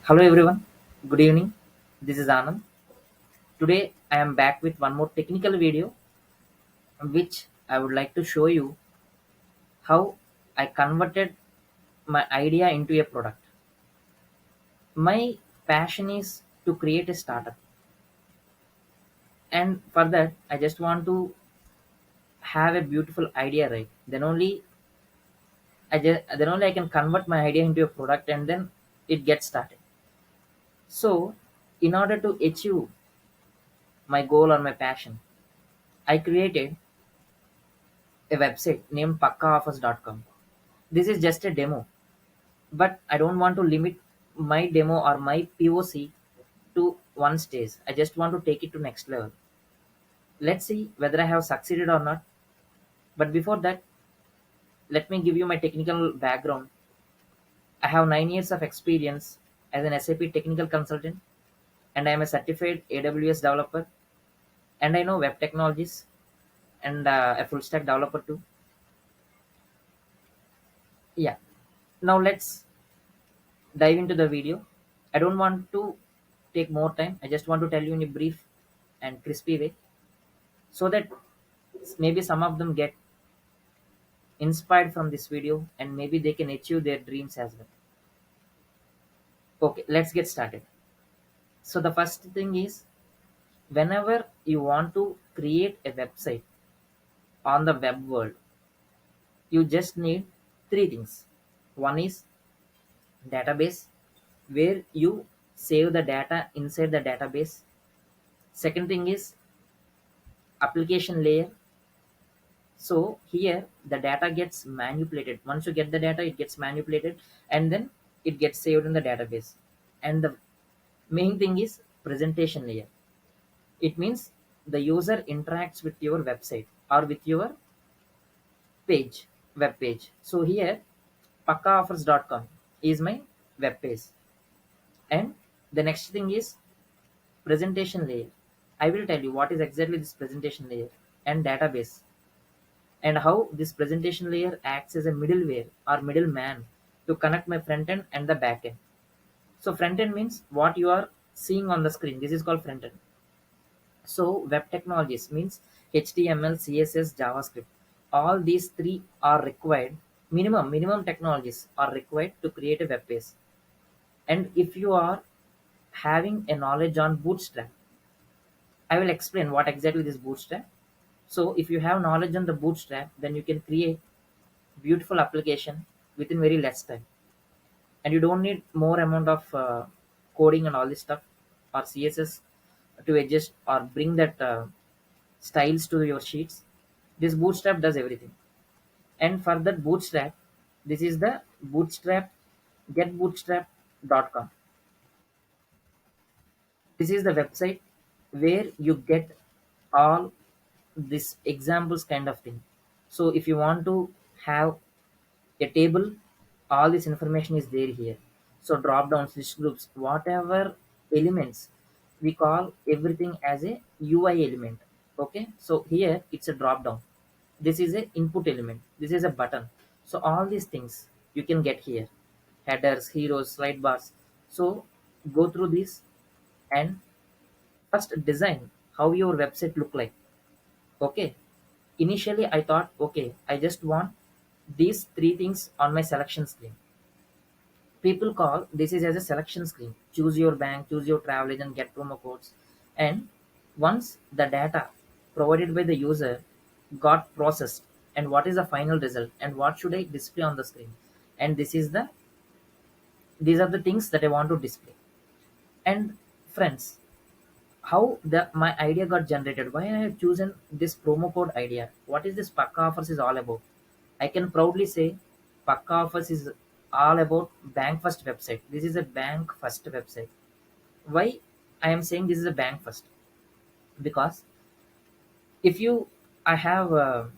Hello everyone, good evening. This is Anand. Today I am back with one more technical video which I would like to show you how I converted my idea into a product. My passion is to create a startup, and for that I just want to have a beautiful idea, right? Then only I can convert my idea into a product, and then it gets started. So in order to achieve my goal or my passion, I created a website named PakkaOffers.com. This is just a demo, but I don't want to limit my demo or my POC to one stage. I just want to take it to next level. Let's see whether I have succeeded or not. But before that, let me give you my technical background. I have 9 years of experience as an SAP technical consultant, and I am a certified AWS developer, and I know web technologies and a full stack developer too. Yeah. Now let's dive into the video. I don't want to take more time. I just want to tell you in a brief and crispy way so that maybe some of them get inspired from this video and maybe they can achieve their dreams as well. Okay, let's get started. So, the first thing is whenever you want to create a website on the web world, you just need three things. One is database, where you save the data inside the database. Second thing is application layer. So here the data gets manipulated. Once you get the data, it gets manipulated and then it gets saved in the database. And the main thing is presentation layer. It means the user interacts with your website or with your web page. So here pakkaoffers.com is my web page. And the next thing is presentation layer. I will tell you what is exactly this presentation layer and database, and how this presentation layer acts as a middleware or middleman to connect my front end and the back end. So front end means what you are seeing on the screen. This is called front end. So web technologies means HTML, CSS, JavaScript. All these three are required. Minimum technologies are required to create a web page. And if you are having a knowledge on Bootstrap, I will explain what exactly this Bootstrap. So if you have knowledge on the Bootstrap, then you can create beautiful application within very less time, and you don't need more amount of coding and all this stuff or css to adjust or bring that styles to your sheets. This bootstrap does everything. And for that bootstrap, this is the bootstrap getbootstrap.com. This is the website where you get all this examples kind of thing. So if you want to have a table, all this information is there here. So drop downs, list groups, whatever elements, we call everything as a UI element. Okay, so here it's a drop down, this is a input element, this is a button. So all these things you can get here: headers, heroes, slide bars. So go through this and first design how your website look like. Okay, initially I thought, okay, I just want these three things on my selection screen. People call this is as a selection screen. Choose your bank, choose your travel agent, get promo codes. And once the data provided by the user got processed, and what is the final result and what should I display on the screen, and these are the things that I want to display. And friends, how the my idea got generated, why I have chosen this promo code idea, what is this Pakka Offers is all about. I can proudly say Pakka Offers is all about bank first website. This is a bank first website. Why I am saying this is a bank first? Because if you I have a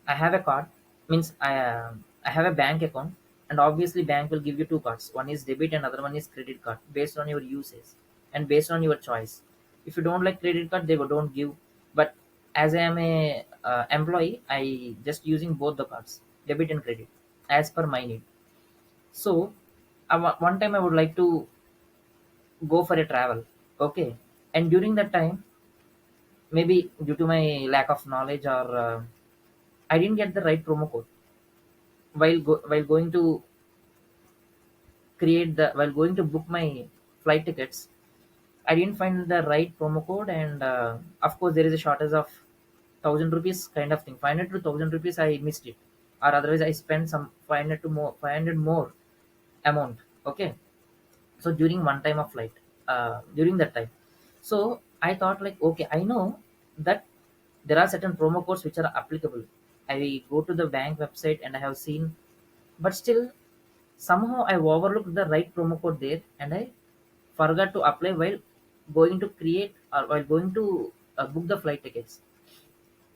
card, means I have a bank account, and obviously bank will give you two cards. One is debit and other one is credit card based on your usage and based on your choice. If you don't like credit card, they don't give. But as I am a employee, I just using both the cards, debit and credit, as per my need. So one time I would like to go for a travel. Okay, and during that time, maybe due to my lack of knowledge, or I didn't get the right promo code while going to while going to book my flight tickets. I didn't find the right promo code, and of course there is a shortage of 1,000 rupees kind of thing. 500 to 1,000 rupees I missed it, or otherwise I spent some 500 more amount. Okay, so during one time of flight, during that time, so I thought like, okay, I know that there are certain promo codes which are applicable. I go to the bank website and I have seen, but still somehow I overlooked the right promo code there, and I forgot to apply while going to create or while going to book the flight tickets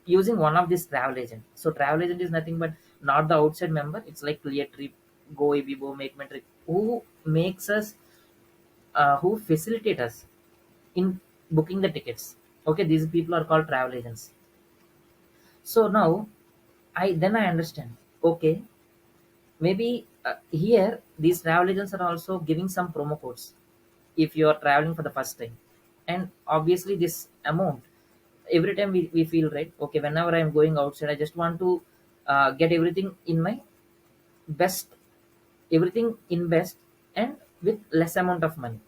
using one of these travel agent. So travel agent is nothing but not the outside member. It's like Clear Trip, Go Evibo, Make My Trip, who makes us, who facilitate us in booking the tickets. Okay, these people are called travel agents. So now I understand. Okay, maybe here these travel agents are also giving some promo codes if you are traveling for the first time, and obviously this amount, every time we feel right, okay, whenever I'm going outside I just want to get everything in my best, everything in best, and with less amount of money.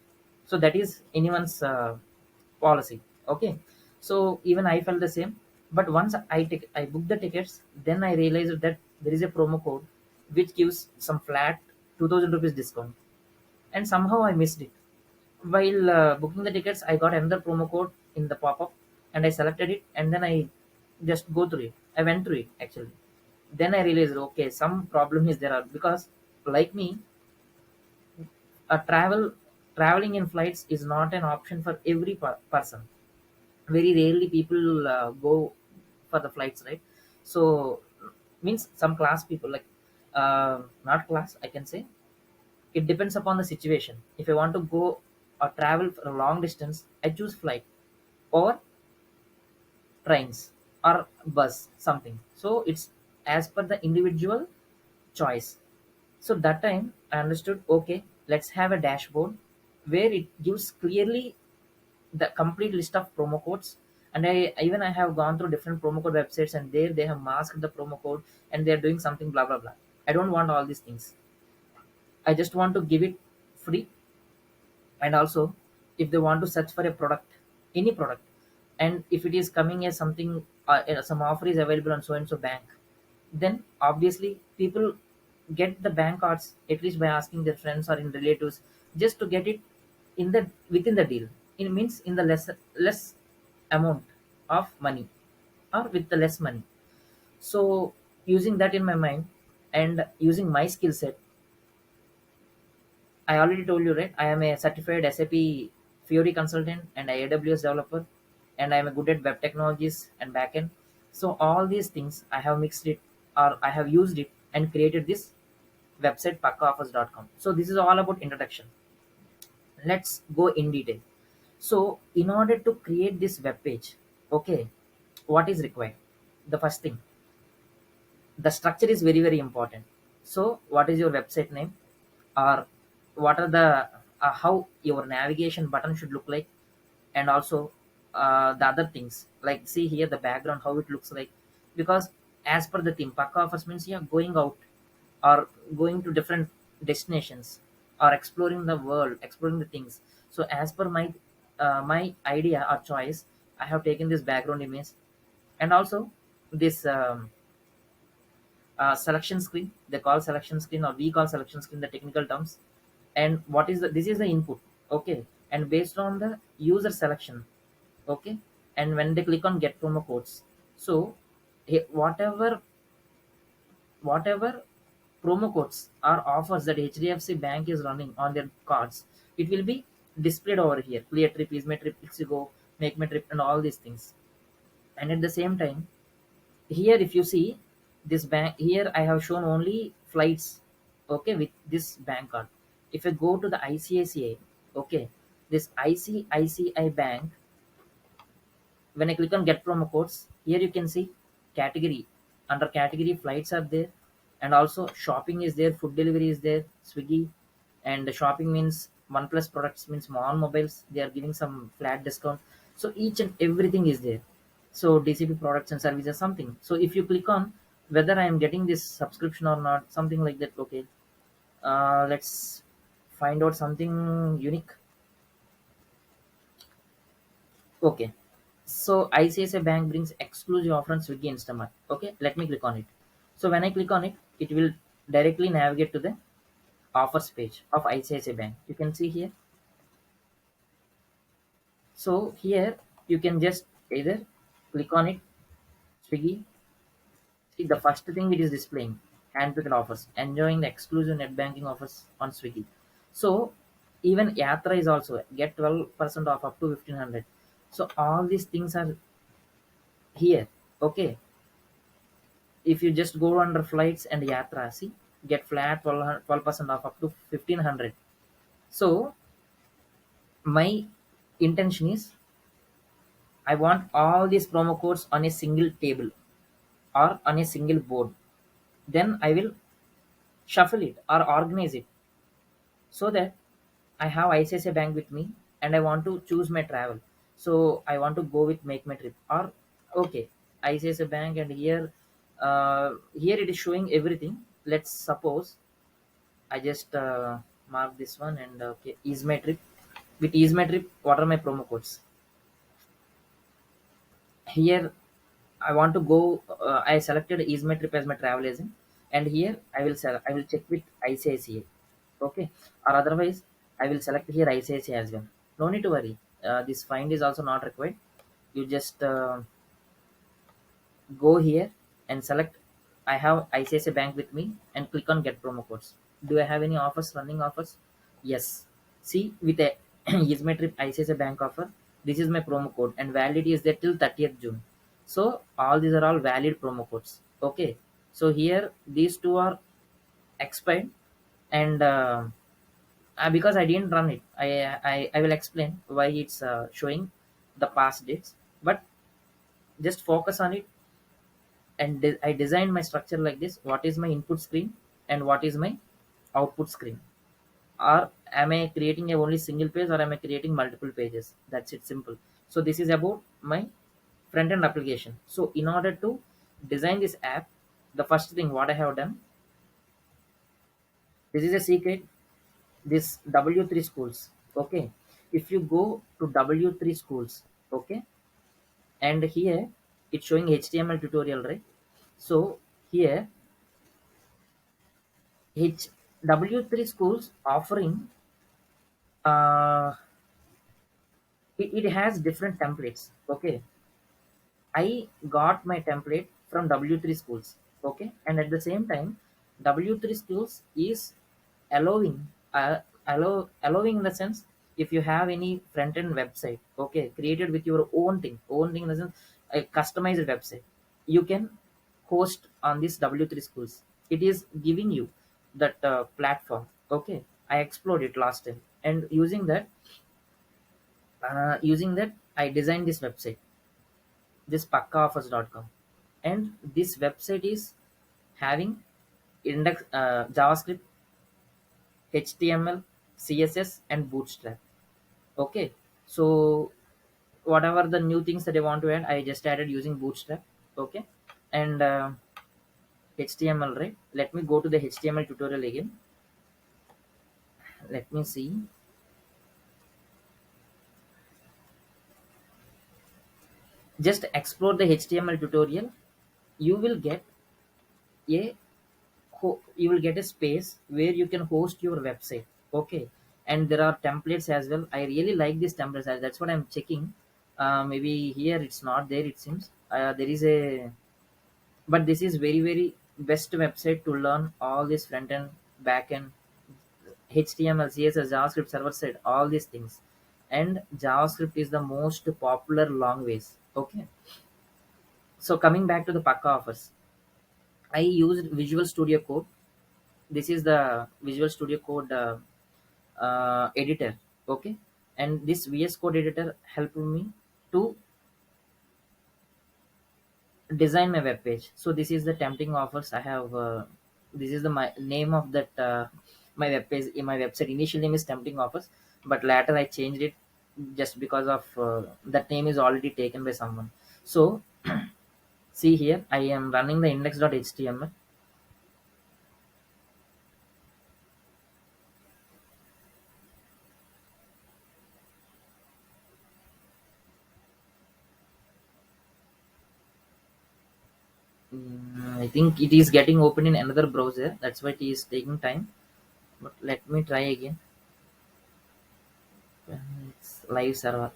So that is anyone's policy. Okay, so even I felt the same. But once I booked the tickets, then I realized that there is a promo code which gives some flat 2,000 rupees discount, and somehow I missed it. While booking the tickets, I got another promo code in the pop-up, and I selected it, and then I just go through it. I went through it actually. Then I realized, okay, some problem is there, because like me, a traveling in flights is not an option for every person. Very rarely people go for the flights, right? So means some class people, like not class, I can say it depends upon the situation. If I want to go or travel for a long distance, I choose flight or trains or bus, something. So it's as per the individual choice. So that time I understood, okay, let's have a dashboard where it gives clearly the complete list of promo codes. And I have gone through different promo code websites, and there they have masked the promo code, and they're doing something blah blah blah. I don't want all these things. I just want to give it free. And also, if they want to search for a product, any product, and if it is coming as something, some offer is available on so and so bank, then obviously people get the bank cards at least by asking their friends or in relatives, just to get it in the within the deal. It means in the less amount of money, or with the less money. So using that in my mind, and using my skill set, I already told you, right? I am a certified SAP Fiori consultant and a AWS developer, and I am a good at web technologies and backend. So all these things I have mixed it, or I have used it and created this website pakkaoffers.com. So this is all about introduction. Let's go in detail. So in order to create this web page, okay, what is required? The first thing, the structure is very very important. So what is your website name, or what are the how your navigation button should look like, and also the other things, like see here the background how it looks like. Because as per the theme, Pakka Offers means you're going out or going to different destinations, or exploring the world, exploring the things. So as per my idea or choice, I have taken this background image, and also this selection screen, they call selection screen, or we call selection screen, the technical terms. And what is this is the input. Okay, and based on the user selection, okay, and when they click on get promo codes, so whatever promo codes or offers that HDFC Bank is running on their cards, it will be displayed over here. Clear Trip, Is My Trip, Go, Make My Trip, and all these things. And at the same time, here if you see this bank, here I have shown only flights, okay, with this bank card. If I go to the ICICI, okay, this ICICI Bank, when I click on get promo codes, here you can see category, under category flights are there, and also shopping is there, food delivery is there, Swiggy. And the shopping means OnePlus products means small mobiles, they are giving some flat discount. So each and everything is there. So DCP products and services something. So if you click on whether I am getting this subscription or not, something like that. Okay, let's find out something unique. Okay, so ICICI Bank brings exclusive offer on Swiggy Instamart. Okay, let me click on it. So when I click on it, it will directly navigate to the offers page of ICICI Bank. You can see here. So here you can just either click on it, Swiggy. See the first thing it is displaying handpicked offers, enjoying the exclusive net banking offers on Swiggy. So even Yatra is also get 12% off up to 1500. So all these things are here. Okay, if you just go under flights and Yatra, see get flat 12% off up to 1500. So my intention is I want all these promo codes on a single table or on a single board. Then I will shuffle it or organize it so that I have ICICI Bank with me and I want to choose my travel. So I want to go with make my trip or okay ICICI Bank and here it is showing everything. Let's suppose I just mark this one and okay is my trip. With is my trip, what are my promo codes? Here I want to go. I selected is my trip as my travel agent, and here I will check with ICICI. Okay, or otherwise I will select here ICICI as well. No need to worry. This find is also not required. You just go here and select I have ICICI Bank with me and click on get promo codes. Do I have any offers, running offers? Yes. See with a is my trip ICICI Bank offer. This is my promo code and validity is there till 30th June. So all these are all valid promo codes. Okay. So here these two are expired and because I didn't run it, I will explain why it's showing the past dates. But just focus on it and I designed my structure like this. What is my input screen and what is my output screen? Or am I creating a only single page or am I creating multiple pages? That's it, simple. So this is about my front end application. So in order to design this app, the first thing what I have done, this is a secret. This W3 schools. Okay, if you go to W3 schools, okay, and here it's showing HTML tutorial, right? So here H W3 schools offering it has different templates. Okay, I got my template from W3 schools. Okay, and at the same time, W3 schools is allowing allowing in the sense if you have any front end website, okay, created with your own thing in the sense a customized website, you can host on this W3 schools. It is giving you that platform. Okay, I explored it last time, and using that I designed this website, this pakkaoffers.com, and this website is having index JavaScript, HTML, CSS, and Bootstrap. Okay, so whatever the new things that I want to add, I just added using Bootstrap. Okay, and HTML, right? Let me go to the HTML tutorial again. Let me see. Just explore the HTML tutorial. You will get a you will get a space where you can host your website. Okay, and there are templates as well. I really like these templates. That's what I'm checking. Maybe here it's not there, it seems. There is a but this is very best website to learn all this front end, back end, HTML, CSS, JavaScript, server side, all these things. And JavaScript is the most popular language. Okay, so coming back to the Pakka offers, I used Visual Studio Code. This is the Visual Studio Code editor. Okay, and this VS Code editor helped me to design my web page. So this is the tempting offers I have. This is the my name of that my web page, in my website initial name is tempting offers, but later I changed it just because of that name is already taken by someone. So see here, I am running the index.html. I think it is getting open in another browser. That's why it is taking time. But let me try again. It's live server.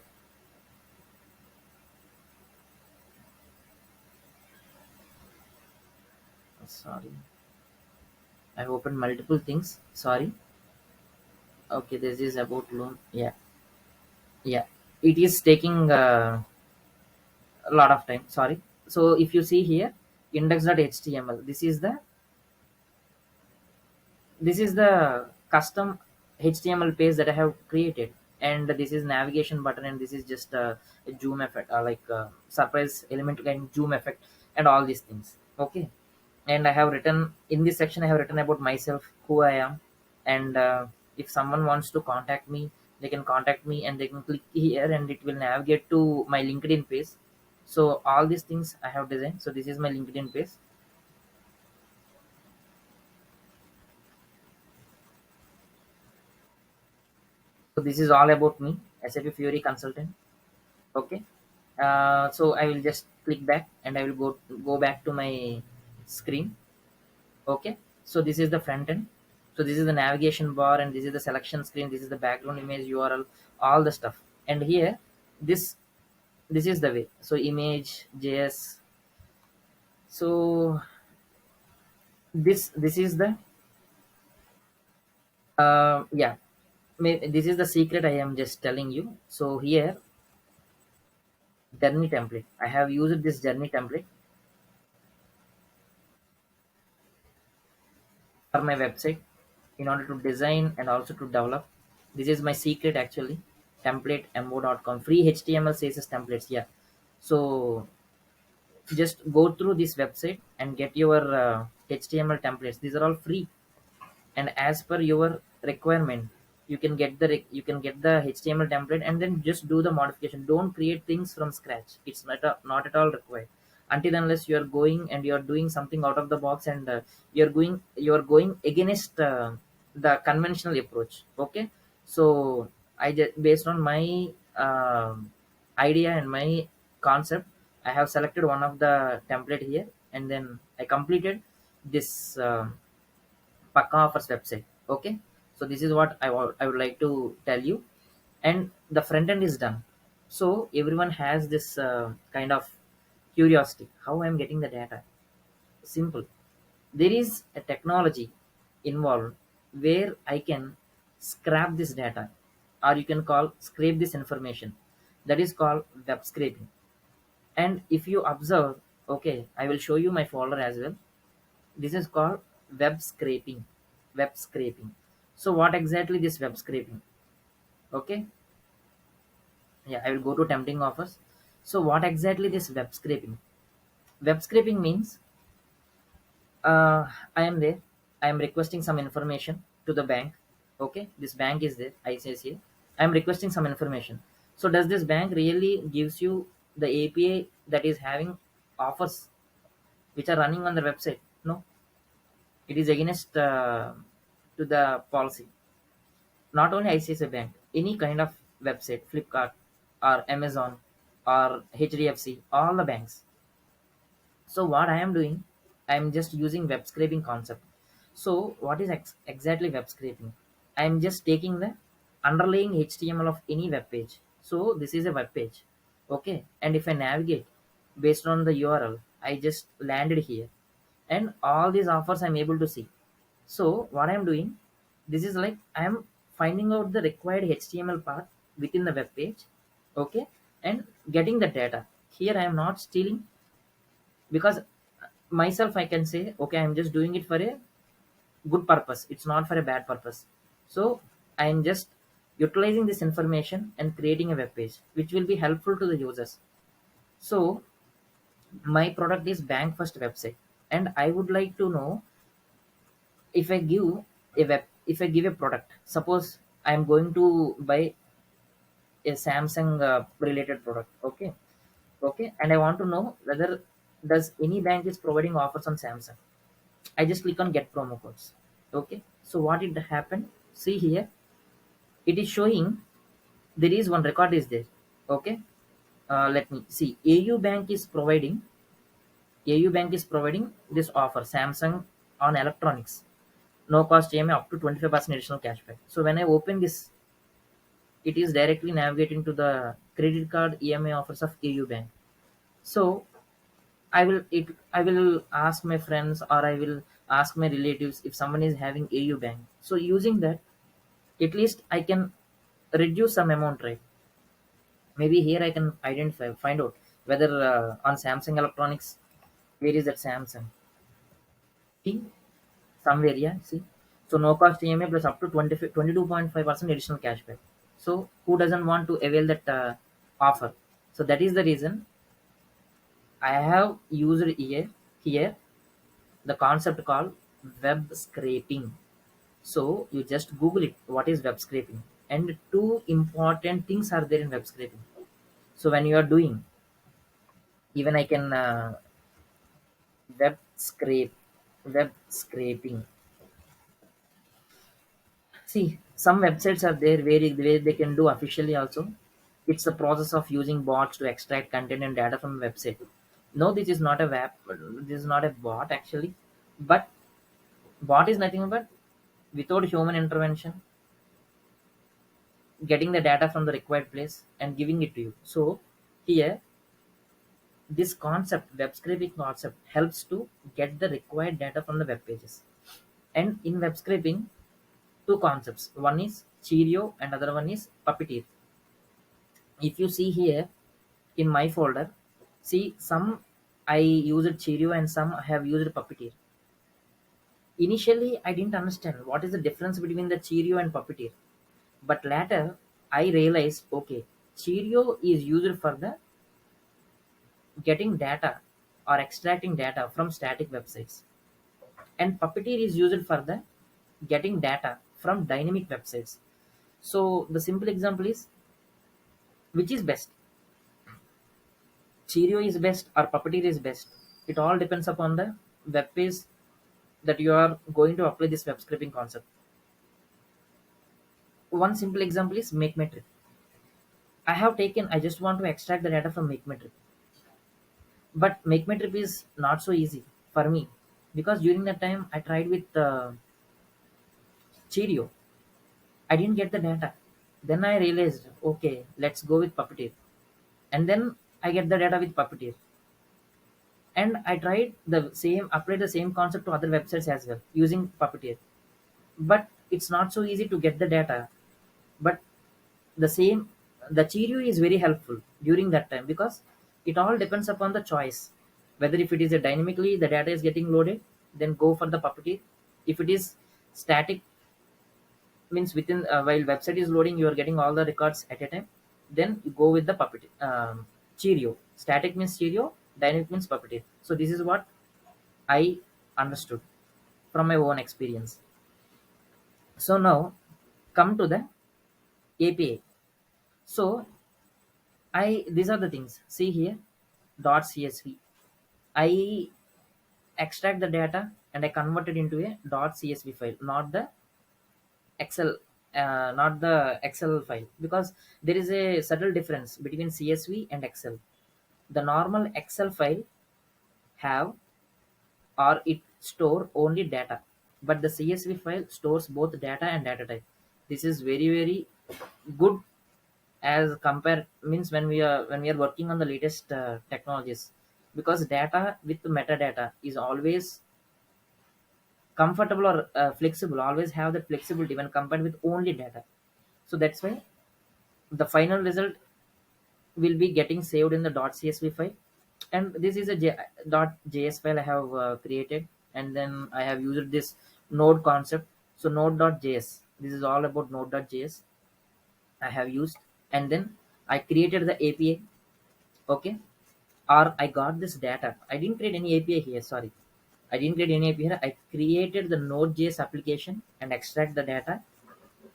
Sorry, I opened multiple things. Sorry. Okay, this is about loan. Yeah, yeah. It is taking a lot of time. Sorry. So if you see here, index.html. This is the custom HTML page that I have created, and this is navigation button, and this is just a zoom effect, like surprise element and zoom effect, and all these things. Okay, and I have written in this section. I have written about myself, who I am, and if someone wants to contact me, they can contact me, and they can click here, and it will navigate to my LinkedIn page. So all these things I have designed. So this is my LinkedIn page. So this is all about me, SAP Fury consultant. Okay, so I will just click back, and I will go back to my screen. Okay, so this is the front end. So this is the navigation bar, and this is the selection screen. This is the background image URL, all the stuff. And here, this this is the way. So image JS. So this is the yeah. This is the secret I am just telling you. So here, journey template. I have used this journey template for my website in order to design and also to develop. This is my secret actually. Template mo.com, free HTML CSS templates. Yeah. So just go through this website and get your HTML templates. These are all free, and as per your requirement, you can get the HTML template, and then just do the modification. Don't create things from scratch. It's not at all required, until unless you are going and you are doing something out of the box, and you are going against the conventional approach. Okay, so I just, based on my idea and my concept, I have selected one of the template here, and then I completed this Pakka Offers website. Okay, so this is what I would like to tell you, and the front end is done. So everyone has this kind of curiosity: how I am getting the data. Simple. There is a technology involved where I can scrap this data, or you can call scrape this information. That is called web scraping. And if you observe, okay, I will show you my folder as well. This is called web scraping. Web scraping. So what exactly this web scraping? Okay, yeah, I will go to tempting offers. So what exactly this web scraping? Web scraping means I am there. I am requesting some information to the bank. Okay, this bank is there. ICICI. I am requesting some information. So does this bank really gives you the API that is having offers which are running on the website? No, it is against to the policy. Not only ICICI Bank, any kind of website, Flipkart or Amazon or HDFC, all the banks. So what I am doing, I am just using web scraping concept. So what is exactly web scraping? I am just taking the underlying HTML of any web page. So this is a web page. Okay. And if I navigate based on the URL, I just landed here, and all these offers I'm able to see. So what I'm doing, this is like I'm finding out the required HTML part within the web page, okay, and getting the data. Here I am not stealing, because myself I can say, okay, I'm just doing it for a good purpose. It's not for a bad purpose. So I'm just utilizing this information and creating a web page which will be helpful to the users. So my product is bank first website, and I would like to know, if I give a web if I give a product, suppose I am going to buy a Samsung related product. Okay. Okay, and I want to know whether does any bank is providing offers on Samsung. I just click on get promo codes. Okay, so what did happen? See here, it is showing there is one record is there. Okay, let me see. AU Bank is providing this offer Samsung on electronics, no cost EMI up to 25% additional cashback. So when I open this, it is directly navigating to the credit card EMI offers of AU Bank. So I will ask my friends or I will ask my relatives if someone is having AU Bank. So using that, at least I can reduce some amount, right? Maybe here I can identify, find out whether on Samsung Electronics, where is that Samsung? See, somewhere, yeah, see. So no cost EMI plus up to 22.5% additional cashback. So who doesn't want to avail that offer? So that is the reason I have used here the concept called web scraping. So you just Google it. What is web scraping? And two important things are there in web scraping. So when you are doing, even I can web scrape, web scraping. See, some websites are there where they can do officially also. It's the process of using bots to extract content and data from a website. No, this is not a web. This is not a bot actually, but bot is nothing but without human intervention, getting the data from the required place and giving it to you. So here, this concept, web scraping concept, helps to get the required data from the web pages. And in web scraping, two concepts. One is Cheerio and other one is Puppeteer. If you see here in my folder, see some I used Cheerio and some I have used Puppeteer. Initially, I didn't understand what is the difference between the Cheerio and Puppeteer. But later, I realized, okay, Cheerio is used for the getting data or extracting data from static websites, and Puppeteer is used for the getting data from dynamic websites. So the simple example is, which is best, Cheerio is best or Puppeteer is best? It all depends upon the web page that you are going to apply this web scraping concept. One simple example is MakeMetric. I just want to extract the data from MakeMetric, but MakeMetric is not so easy for me, because during that time I tried with Cheerio. I didn't get the data. Then I realized, okay, let's go with Puppeteer. And then I get the data with Puppeteer. And I tried applied the same concept to other websites as well using Puppeteer. But it's not so easy to get the data. But the same, the Cheerio is very helpful during that time, because it all depends upon the choice. Whether if it is a dynamically the data is getting loaded, then go for the Puppeteer. If it is static, means within while website is loading you are getting all the records at a time, then you go with the puppet Cheerio. Static means Cheerio, dynamic means Puppeteer. So this is what I understood from my own experience. So now come to the API. So I these are the things, see here, .csv. I extract the data and I convert it into a .csv file, not the Excel, not the Excel file, because there is a subtle difference between CSV and Excel. The normal Excel file have or it store only data, but the CSV file stores both data and data type. This is very good as compare, means when we are working on the latest technologies, because data with metadata is always comfortable or flexible, always have that flexibility when compared with only data. So that's why the final result will be getting saved in the .csv file, and this is a .js file I have created, and then I have used this node concept. So node.js, this is all about node.js I have used, and then I created the API. Okay, or I got this data. I didn't create any API here, sorry. I didn't create any API here. I created the Node.js application and extract the data.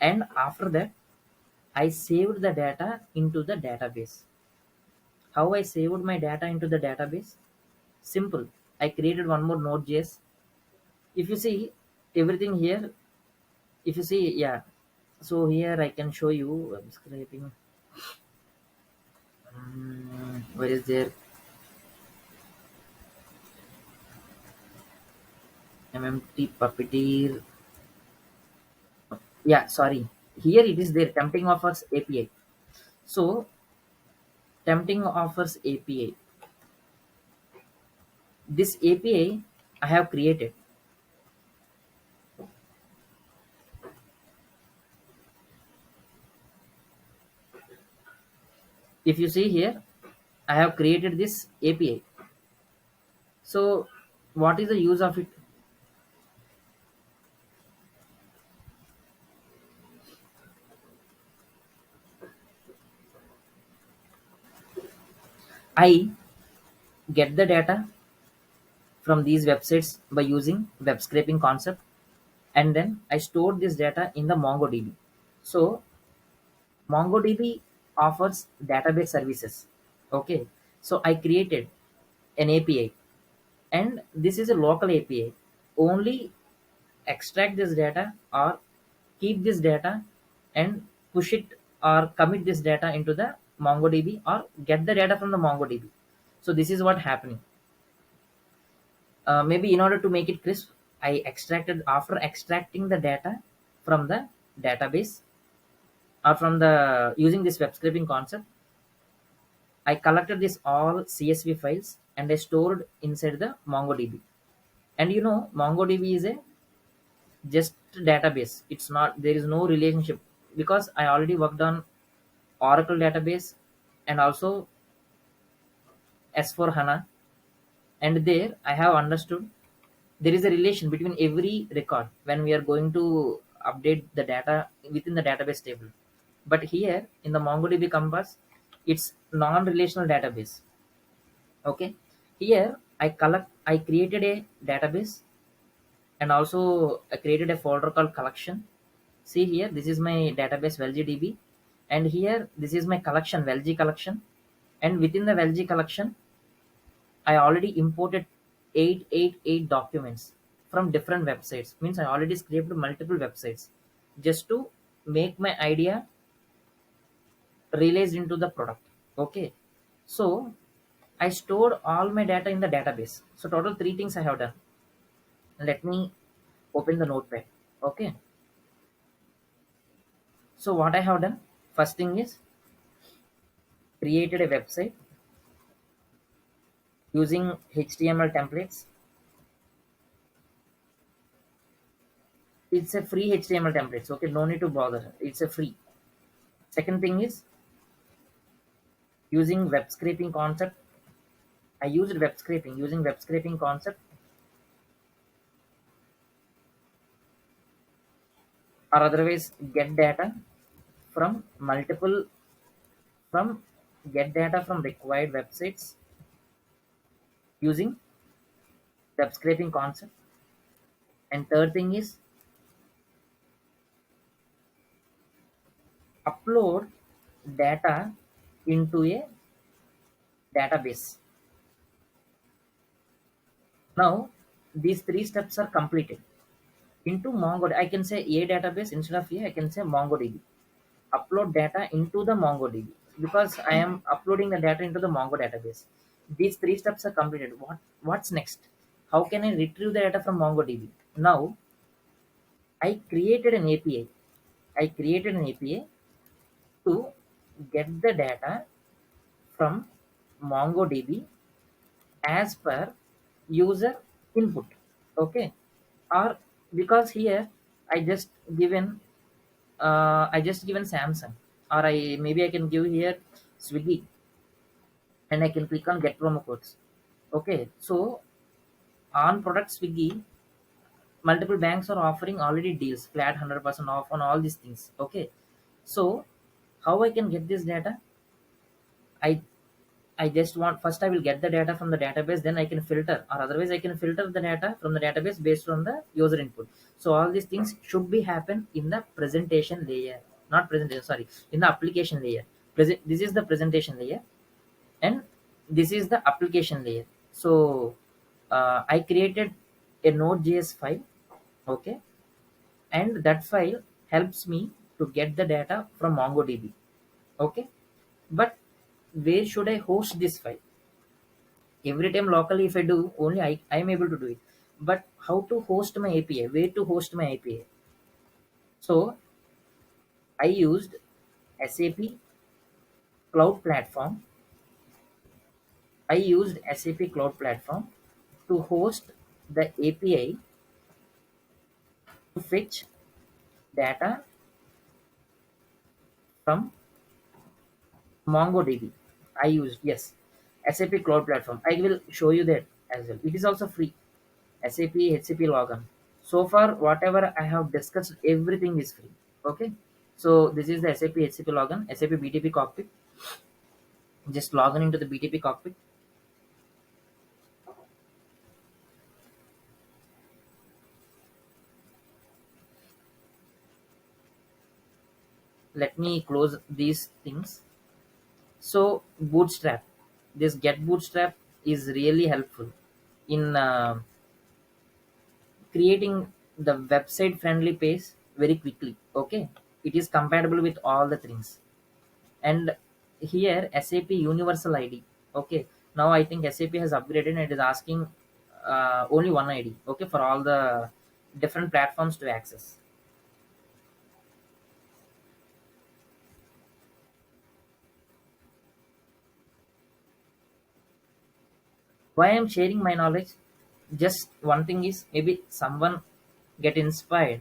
And after that, I saved the data into the database. How I saved my data into the database? Simple. I created one more Node.js. If you see everything here, if you see, yeah. So here I can show you. I'm scraping. Where is there? MMT Puppeteer. Yeah, sorry. Here it is there. Tempting offers API. So tempting offers API. This API I have created. If you see here, I have created this API. So what is the use of it? I get the data from these websites by using web scraping concept, and then I stored this data in the MongoDB. So MongoDB offers database services. Okay, so I created an API, and this is a local API. Only extract this data or keep this data and push it or commit this data into the MongoDB or get the data from the MongoDB. So this is what happening. Maybe in order to make it crisp, I extracted after extracting the data from the database or from the using this web scraping concept. I collected this all CSV files and I stored inside the MongoDB. And MongoDB is a just database. It's not, there is no relationship, because I already worked on Oracle database and also S4 HANA, and there I have understood there is a relation between every record when we are going to update the data within the database table. But here in the MongoDB Compass, it's non-relational database. Okay, here I created a database, and also I created a folder called collection. See here, this is my database wellgDB, and here this is my collection wellg collection, and within the wellg collection I already imported 888 documents from different websites. Means I already scraped multiple websites just to make my idea realized into the product. Okay, so I stored all my data in the database. So total three things I have done. Let me open the notepad. Okay, so what I have done, first thing is created a website using HTML templates. It's a free HTML templates. Okay, no need to bother. It's a free. Second thing is using web scraping concept. I used web scraping using web scraping concept, or otherwise get data from multiple from get data from required websites using web scraping concept. And third thing is upload data into a database. Now these three steps are completed. Into MongoDB, I can say a database instead of a, I can say MongoDB. Upload data into the MongoDB, because I am uploading the data into the Mongo database. These three steps are completed. What's next? How can I retrieve the data from MongoDB? Now I created an API. I created an API to get the data from MongoDB as per user input. Okay, or because here I just given Samsung, or maybe I can give here Swiggy, and I can click on get promo codes. Okay, so on product Swiggy, multiple banks are offering already deals, flat 100% off on all these things. Okay, so how I can get this data? I I just want, first I will get the data from the database, then I can filter, or otherwise I can filter the data from the database based on the user input. So all these things should be happen in the presentation layer, not presentation, sorry, in the application layer. This is the presentation layer, and this is the application layer. So I created a node.js file, okay, and that file helps me to get the data from MongoDB, okay. But where should I host this file? Every time locally, if I do, only I am able to do it. But how to host my API? Where to host my API? So I used SAP Cloud Platform. I used SAP Cloud Platform to host the API to fetch data from MongoDB. I used, yes, SAP Cloud Platform. I will show you that as well. It is also free. SAP HCP login. So far, whatever I have discussed, everything is free. Okay. So this is the SAP HCP login, SAP BTP cockpit. Just log in into the BTP cockpit. Let me close these things. So Bootstrap, this Get Bootstrap is really helpful in creating the website friendly page very quickly. Okay, it is compatible with all the things. And here SAP universal ID. Okay, now I think SAP has upgraded and it is asking only one ID, okay, for all the different platforms to access. Why I'm sharing my knowledge? Just one thing is, maybe someone get inspired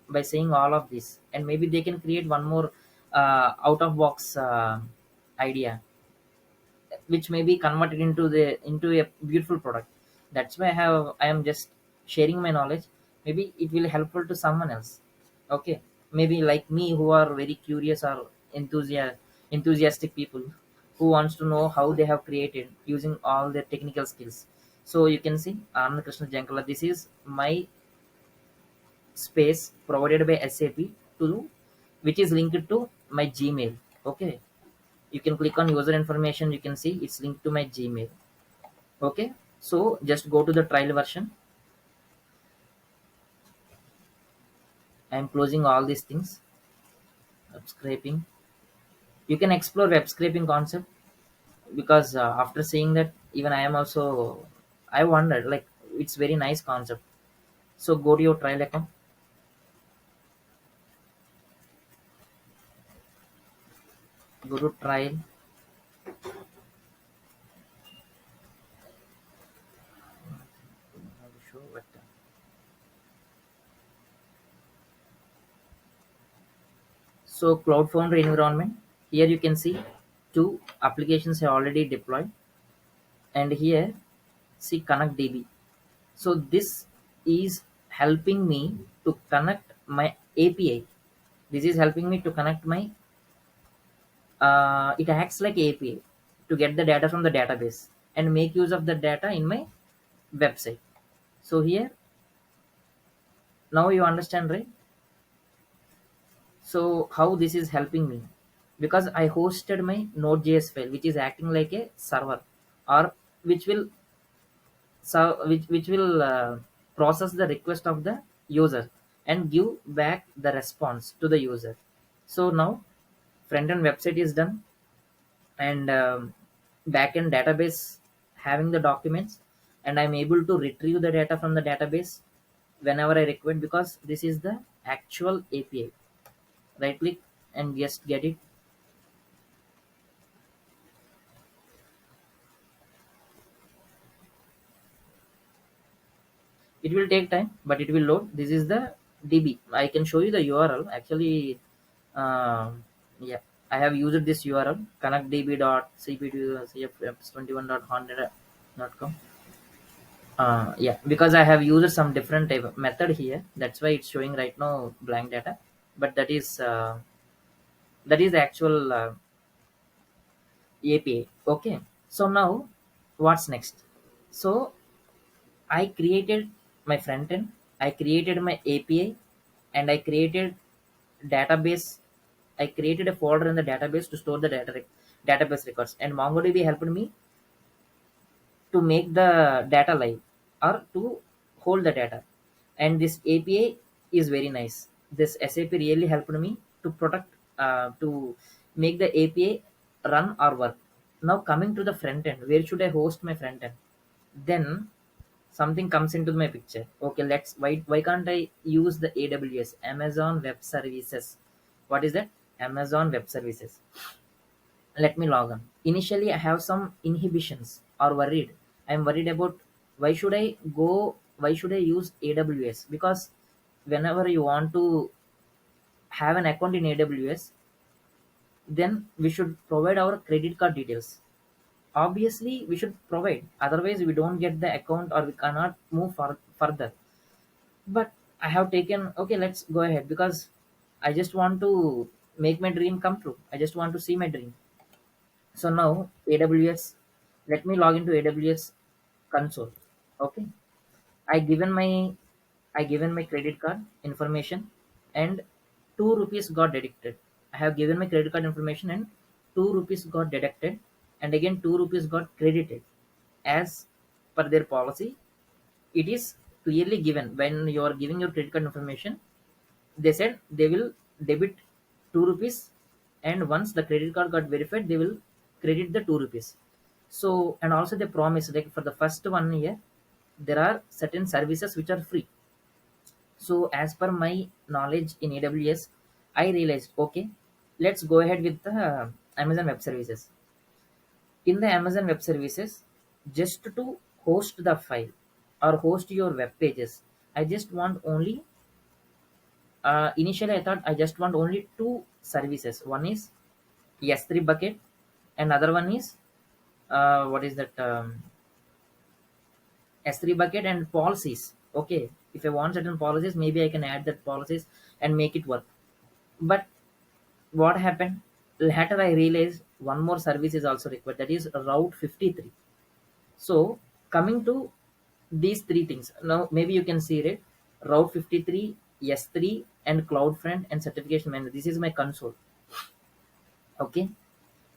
by saying all of this, and maybe they can create one more out of box idea, which may be converted into a beautiful product. That's why I am just sharing my knowledge. Maybe it will helpful to someone else. Okay, maybe like me, who are very curious or enthusiastic people who wants to know how they have created using all their technical skills. So you can see Anand Krishna Jankala, this is my space provided by SAP to, which is linked to my Gmail. Okay, you can click on user information, you can see it's linked to my Gmail. Okay, so just go to the trial version. I am closing all these things. Web scraping, you can explore web scraping concept, because after seeing that, even I am also, I wondered, like, it's very nice concept. So go to your trial account, go to trial. Show vector. So cloud foundry environment, here you can see two applications are already deployed. And here, see connect DB. So this is helping me to connect my API. This is helping me to connect my it acts like API to get the data from the database and make use of the data in my website. So here, now you understand, right? So how this is helping me, because I hosted my node.js file, which is acting like a server, or which will which will process the request of the user and give back the response to the user. So now front end website is done, and backend database having the documents, and I'm able to retrieve the data from the database whenever I require, because this is the actual API. Right click and just get it. It will take time, but it will load. This is the DB. I can show you the URL actually. Yeah, I have used this URL, connectdb.cp2cf21.100.com. Yeah, because I have used some different type of method here, that's why it's showing right now blank data. But that is the actual API. Okay, So now what's next? So I created my front end, I created my API, and I created database. I created a folder in the database to store the database records, and MongoDB helped me to make the data live or to hold the data. And this API is very nice. This SAP really helped me to protect, to make the API run or work. Now coming to the front end, where should I host my front end? Then something comes into my picture. Okay, let's, why can't I use the AWS, Amazon Web Services? What is that? Amazon Web Services. Let me log on. Initially, I have some inhibitions or worried. I'm worried about, why should I use AWS? Because whenever you want to have an account in AWS, then we should provide our credit card details. Obviously, we should provide. Otherwise, we don't get the account or we cannot move further. But I have taken, okay, let's go ahead because I just want to make my dream come true. I just want to see my dream. So now AWS, let me log into AWS console. Okay. I given my I given my credit card information, and 2 rupees got deducted. I have given my credit card information and 2 rupees got deducted, and again 2 rupees got credited. As per their policy, it is clearly given when you are giving your credit card information. They said they will debit 2 rupees, and once the credit card got verified, they will credit the 2 rupees. So, and also they promise, like for the first 1 year, there are certain services which are free. So as per my knowledge in AWS, I realized, okay, let's go ahead with the Amazon Web Services. In the Amazon Web Services, just to host the file or host your web pages, I just want only, initially I thought I just want only two services. One is S3 bucket, and other one is, what is that, S3 bucket and policies. Okay, if I want certain policies, maybe I can add that policies and make it work. But what happened? Later I realized one more service is also required, that is Route 53. So coming to these three things, now maybe you can see it: Route 53, S3, and CloudFront and certification manager. This is my console. Okay,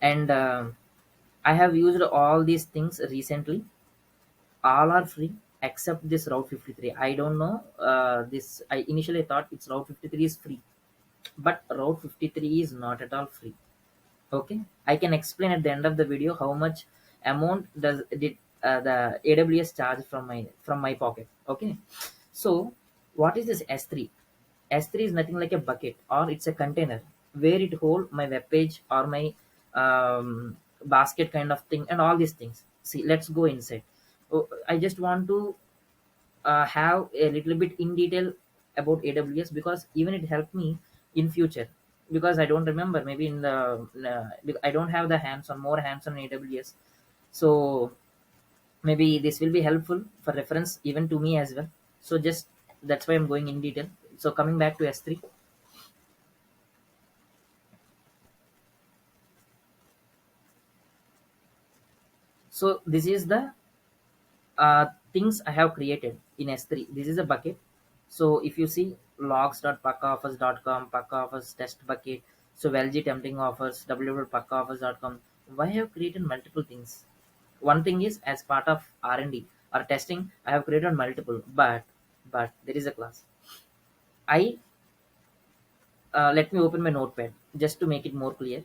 and I have used all these things recently. All are free except this Route 53. I don't know, this, I initially thought it's Route 53 is free, but Route 53 is not at all free. Okay, I can explain at the end of the video how much amount did the AWS charge from my pocket. Okay, so what is this S3? S3 is nothing like a bucket, or it's a container where it hold my web page or my basket kind of thing and all these things. See, let's go inside. Oh, I just want to have a little bit in detail about AWS, because even it helped me in future, because I don't remember, maybe in the, I don't have the more hands on AWS. So maybe this will be helpful for reference even to me as well. So just, that's why I'm going in detail. So coming back to S3. So this is the things I have created in S3. This is a bucket. So if you see logs.pakkaoffers.com, Pakka Offers test bucket, so LG tempting offers, www.pakkaoffers.com. Why I have created multiple things? One thing is, as part of R&D or testing, I have created multiple, but there is a class. I Let me open my notepad just to make it more clear.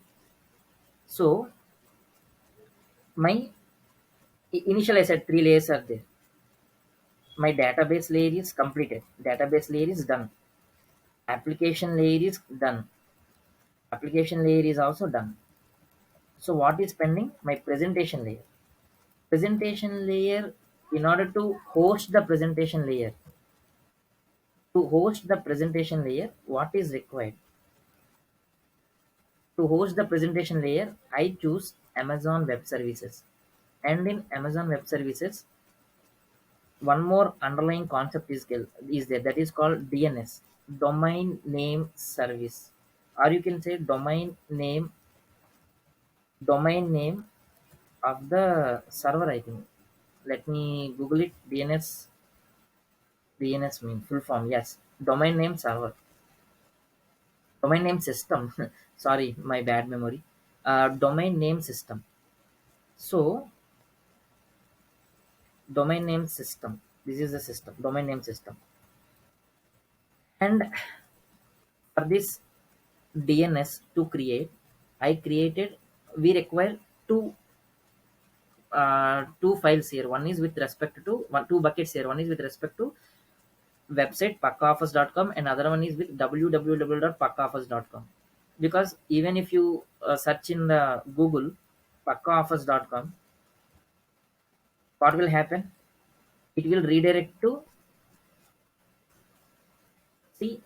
So my initial, I said three layers are there. My database layer is completed. Database layer is done. Application layer is done. Application layer is also done. So what is pending? My presentation layer. Presentation layer, in order to host the presentation layer, what is required? To host the presentation layer, I choose Amazon Web Services. And in Amazon Web Services, one more underlying concept is there, that is called DNS, domain name service, or you can say domain name of the server, I think. Let me google it. DNS mean full form, yes, domain name server, domain name system. Sorry, my bad memory. Domain name system. So domain name system, this is the system, domain name system. And for this DNS to create, I created, we require two two files here. One is with respect to two buckets here. One is with respect to website pakkaoffers.com, and other one is with www.pakkaoffers.com. Because even if you search in the Google pakkaoffers.com, what will happen? It will redirect to, see,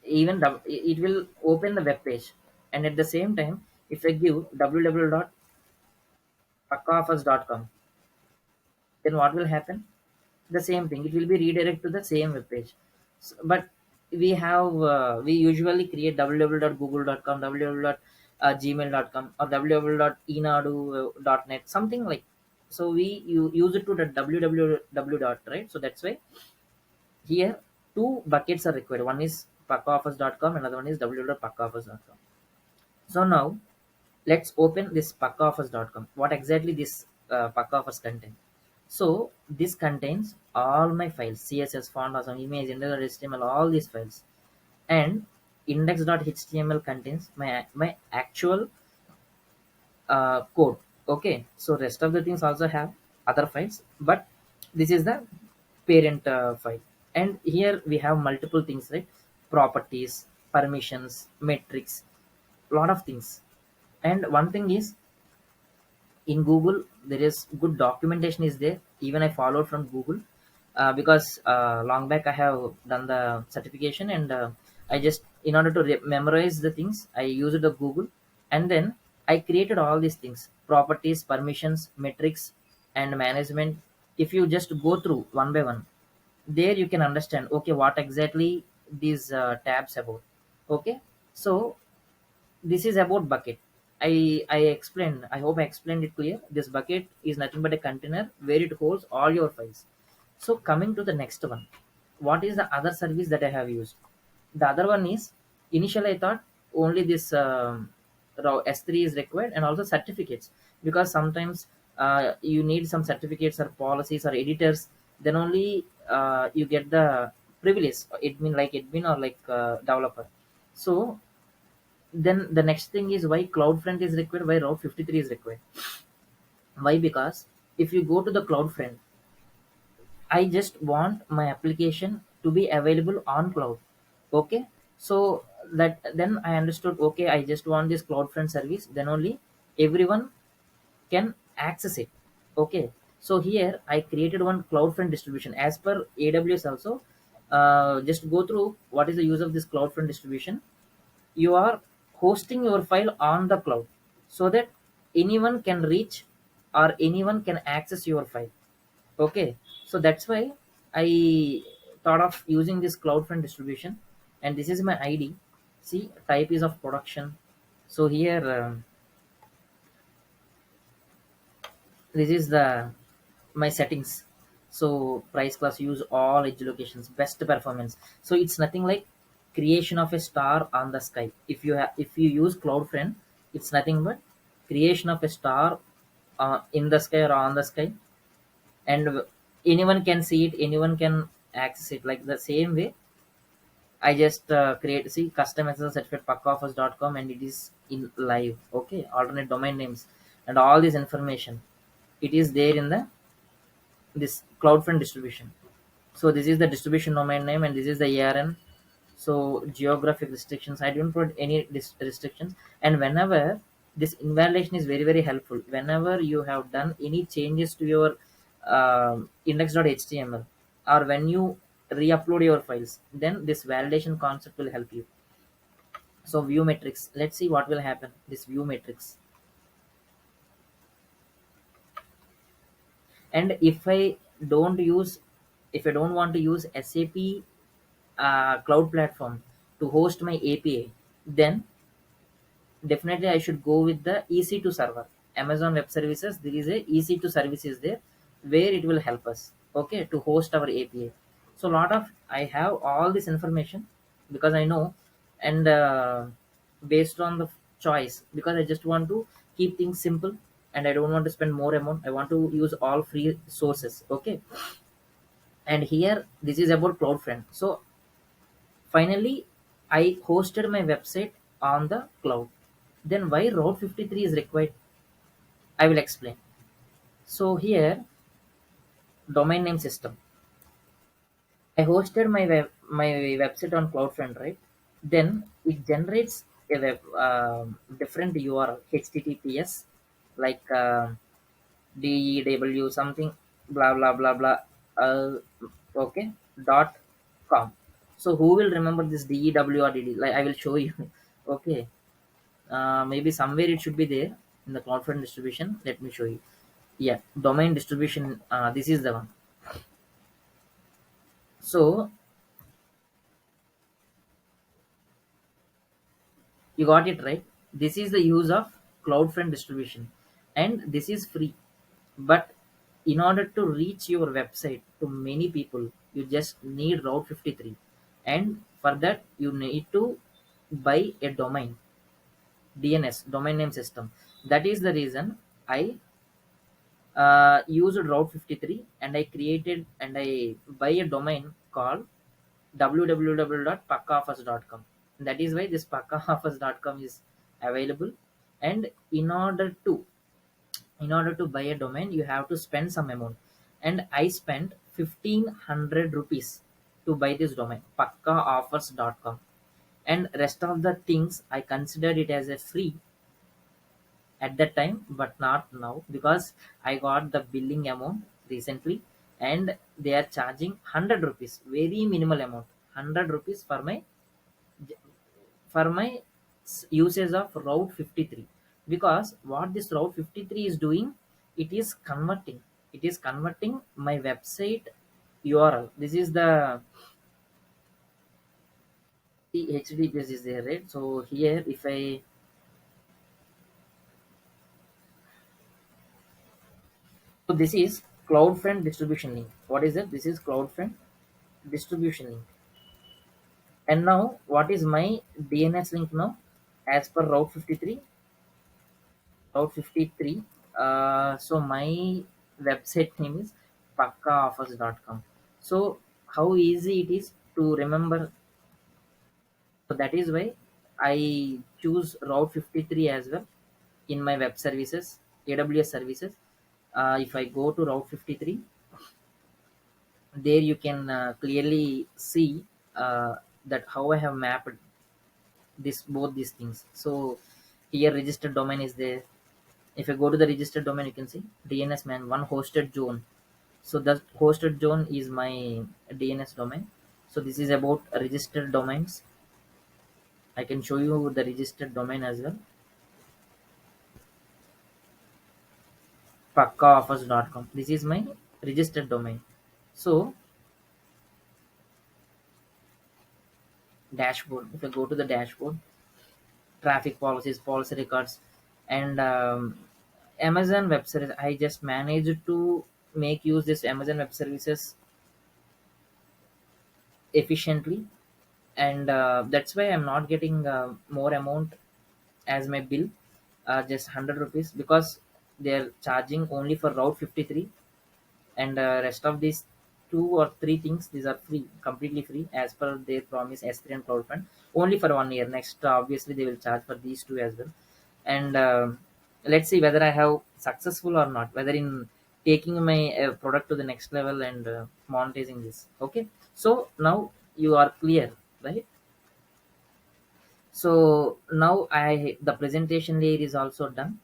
even it will open the web page. And at the same time, if I give www.pakkaoffers.com, then what will happen? The same thing, it will be redirect to the same web page. But we usually create www.google.com, www.gmail.com, or www.enadu.net, something like. So you use it to the www dot, right? So that's why here two buckets are required. One is pakkaoffers.com, another one is www.pakkaoffers.com. So now let's open this pakkaoffers.com. What exactly this pakkaoffers contain? So this contains all my files: CSS, font, awesome, image, index.html, all these files. And index.html contains my actual code. Okay, so rest of the things also have other files, but this is the parent file. And here we have multiple things, right? Properties, permissions, metrics, lot of things. And one thing is, in Google there is good documentation is there. Even I followed from Google, because long back I have done the certification, and I just, in order to memorize the things, I used the Google. And then I created all these things: properties, permissions, metrics, and management. If you just go through one by one, there you can understand, okay, what exactly these tabs about. Okay, so this is about bucket. I explained, I hope I explained it clear. This bucket is nothing but a container where it holds all your files. So coming to the next one, what is the other service that I have used? The other one is, initially I thought only this raw S3 is required, and also certificates, because sometimes you need some certificates or policies or editors, then only you get the privilege, admin or like developer. So then the next thing is, why CloudFront is required, why Route 53 is required. Why? Because if you go to the CloudFront, I just want my application to be available on cloud. Okay, so that then I understood, okay, I just want this CloudFront service, then only everyone can access it. Okay, so here I created one CloudFront distribution as per AWS also. Just go through what is the use of this CloudFront distribution. You are hosting your file on the cloud, so that anyone can reach or anyone can access your file. Okay, so that's why I thought of using this CloudFront distribution. And this is my ID. See, type is of production. So here this is the my settings. So price, class, use all edge locations, best performance. So it's nothing like creation of a star on the sky. If you use CloudFront, it's nothing but creation of a star in the sky or on the sky. And anyone can see it, anyone can access it. Like the same way, I just create, see, custom SSL certificate pakkaoffers.com, and it is in live. Okay, alternate domain names and all this information, it is there in the this CloudFront distribution. So this is the distribution domain name, and this is the ARN. So geographic restrictions, I don't put any restrictions. And whenever, this invalidation is very very helpful, whenever you have done any changes to your index.html, or when you re-upload your files, then this validation concept will help you. So view metrics, let's see what will happen. This view metrics, and don't use if I don't want to use SAP cloud platform to host my API, then definitely I should go with the EC2 server. Amazon Web Services, there is a easy to service is there, where it will help us, okay, to host our API. So lot of I have all this information because I know, and based on the choice, because I just want to keep things simple, and I don't want to spend more amount. I want to use all free sources, okay. And here this is about CloudFront. So finally I hosted my website on the cloud. Then why Route 53 is required, I will explain. So here, domain name system. I hosted my website on CloudFront, right? Then it generates a different URL, HTTPS, like DEW something, blah blah blah blah. Uh, okay, dot com. So who will remember this DEW or DD? Like I will show you. Okay, maybe somewhere it should be there in the CloudFront distribution. Let me show you. Yeah, domain distribution. This is the one. So you got it right. This is the use of CloudFront distribution, and this is free. But in order to reach your website to many people, you just need Route 53, and for that you need to buy a domain, DNS, domain name system. That is the reason I used Route 53, and I created and I buy a domain called www.pakkaoffers.com. That is why this pakkaoffers.com is available. And in order to buy a domain, you have to spend some amount, and I spent 1500 rupees to buy this domain, pakkaoffers.com. And rest of the things I considered it as a free at that time, but not now, because I got the billing amount recently, and they are charging 100 rupees, very minimal amount, 100 rupees for my usage of Route 53. Because what this Route 53 is doing, it is converting my website URL. This is the HTTPS is there, right? So here if I, so this is CloudFront distribution link. What is it? This is CloudFront distribution link. And now what is my DNS link now? As per Route 53, Route 53. So my website name is pakkaoffers.com. So how easy it is to remember. So that is why I choose Route 53 as well in my web services, AWS services. If I go to Route 53, there you can clearly see that how I have mapped this both these things. So here registered domain is there. If I go to the registered domain, you can see DNS man one hosted zone. So the hosted zone is my DNS domain. So this is about registered domains. I can show you the registered domain as well. PakkaOffers.com. This is my registered domain. So dashboard. If I go to the dashboard, traffic policies, policy records, and Amazon Web Services. I just managed to make use this Amazon Web Services efficiently, and that's why I'm not getting more amount as my bill, just 100 rupees, because they're charging only for Route 53, and rest of these two or three things, these are free, completely free as per their promise, S3 and CloudFront, only for 1 year. Next, obviously they will charge for these two as well. And let's see whether I have successful or not, whether in taking my product to the next level and monetizing this. Okay, so now you are clear, right? So now I the presentation layer is also done.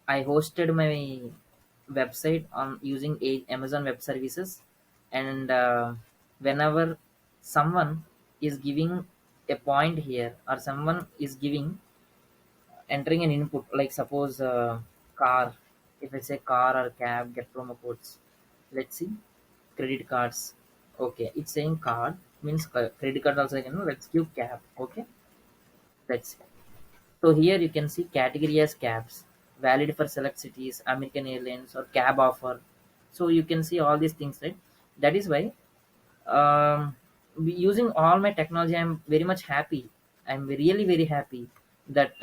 I hosted my website on using Amazon Web Services, and whenever someone is giving a point here, or someone is giving entering an input, like suppose car, if I say car or cab, get promo codes. Let's see, credit cards. Okay, it's saying card means credit card also. Let's give cab. Okay, let's see. So here you can see category as cabs. valid for select cities, American Airlines or cab offer. So you can see all these things, right? That is why, um, using all my technology, I'm very much happy. I'm really very happy that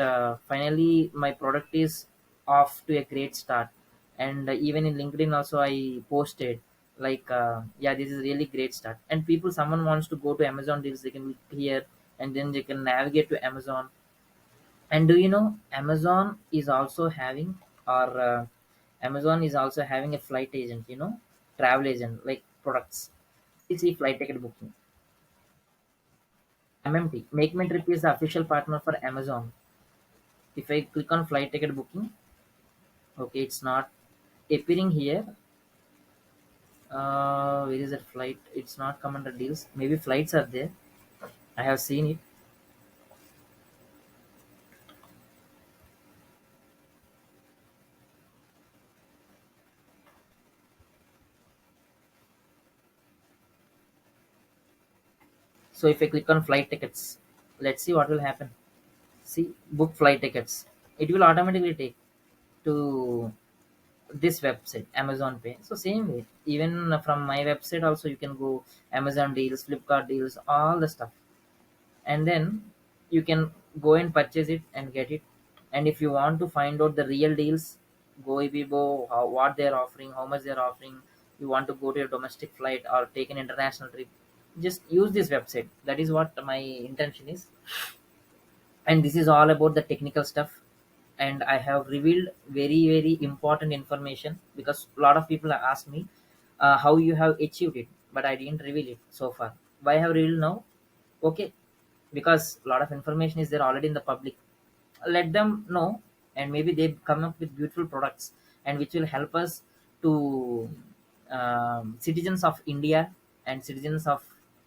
finally my product is off to a great start. And even in LinkedIn also I posted like, yeah, this is really great start. And people, someone wants to go to Amazon deals, they can click here and then they can navigate to Amazon. And do you know, Amazon is also having, or Amazon is also having a flight agent, travel agent like products. You see flight ticket booking. MMT, Make My Trip is the official partner for Amazon. If I click on flight ticket booking, okay, it's not appearing here. Where is that flight? It's not come under deals. Maybe flights are there. I have seen it. So if I click on flight tickets, let's see what will happen. See, book flight tickets. It will automatically take to this website, Amazon Pay. So same way, even from my website also you can go Amazon deals, Flipkart deals, all the stuff. And then you can go and purchase it and get it. And if you want to find out the real deals, go Ibibo, what they're offering, how much they're offering. You want to go to a domestic flight or take an international trip, just use this website. That is what my intention is. And this is all about the technical stuff. And I have revealed very very important information, because a lot of people have asked me how you have achieved it, but I didn't reveal it so far. Why I have revealed now? Okay, because a lot of information is there already in the public. Let them know, and maybe they come up with beautiful products, and which will help us to, citizens of India and citizens of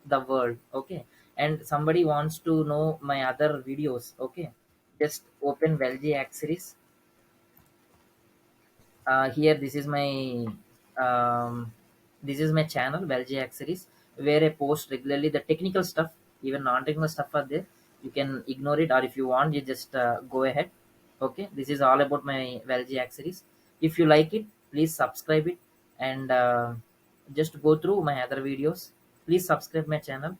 the world. Okay. And somebody wants to know my other videos. Okay, just open wellgAccessories. Here, um, this is my channel, wellgAccessories, where I post regularly the technical stuff. Even non-technical stuff are there. You can ignore it, or if you want, you just go ahead. Okay, this is all about my wellgAccessories. If you like it, please subscribe it. And just go through my other videos. Please subscribe my channel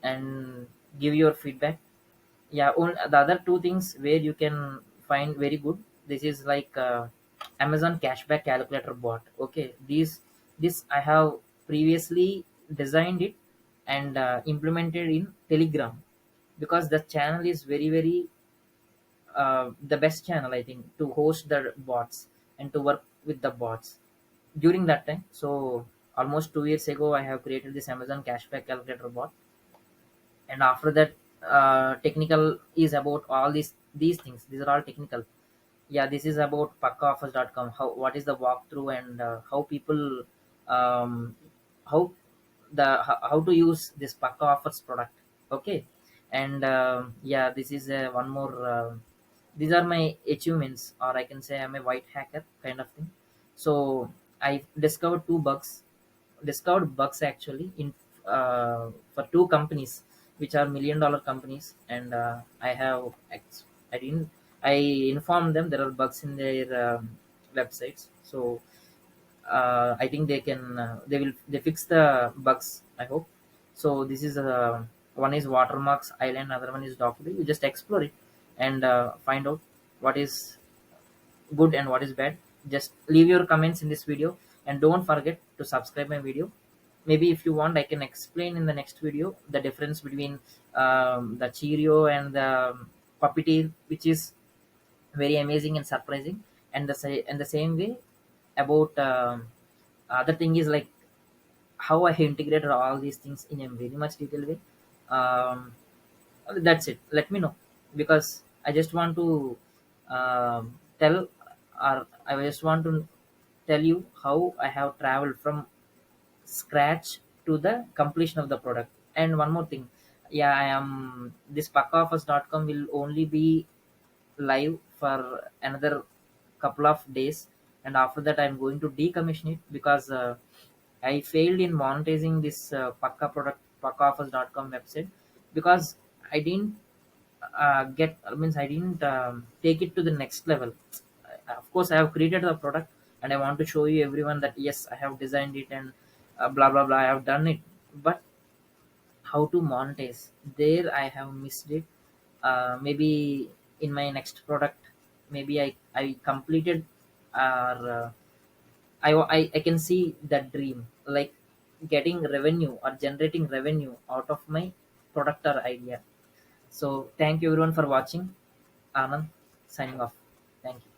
and give your feedback. Yeah, the other two things where you can find very good, this is like, Amazon cashback calculator bot. Okay, this I have previously designed it and implemented in Telegram, because the channel is very very, the best channel I think to host the bots and to work with the bots during that time. So almost 2 years ago I have created this Amazon cashback calculator bot. And after that, technical is about all these things. These are all technical. Yeah, this is about pakkaoffers.com, how, what is the walkthrough, and how people, um, how how to use this Pakka Offers product. Okay. And yeah, this is one more, these are my achievements, or I can say I'm a white hacker kind of thing. So I discovered bugs actually in, for two companies which are $1 million companies. And I didn't I informed them there are bugs in their websites. So I think they fix the bugs, I hope. So this is, one is Watermarks Island, other one is Document. You just explore it and find out what is good and what is bad. Just leave your comments in this video, and don't forget to subscribe my video. Maybe if you want, I can explain in the next video the difference between the Cheerio and the Puppeteer, which is very amazing and surprising. And the same way about, other thing is like how I integrated all these things in a very much detailed way. Um, that's it. Let me know, because I just want to, tell, or I just want to tell you how I have traveled from scratch to the completion of the product. And one more thing, yeah, I am this pakkaoffers.com will only be live for another couple of days. And after that I'm going to decommission it, because I failed in monetizing this pakkaoffers.com website, because I didn't get, means I didn't take it to the next level. Of course, I have created the product and I want to show you everyone that yes, I have designed it and blah blah blah, I have done it. But how to monetize, there I have missed it. Maybe in my next product, maybe I completed, or I can see that dream, like getting revenue or generating revenue out of my product or idea. So thank you everyone for watching. Anand signing off. Thank you.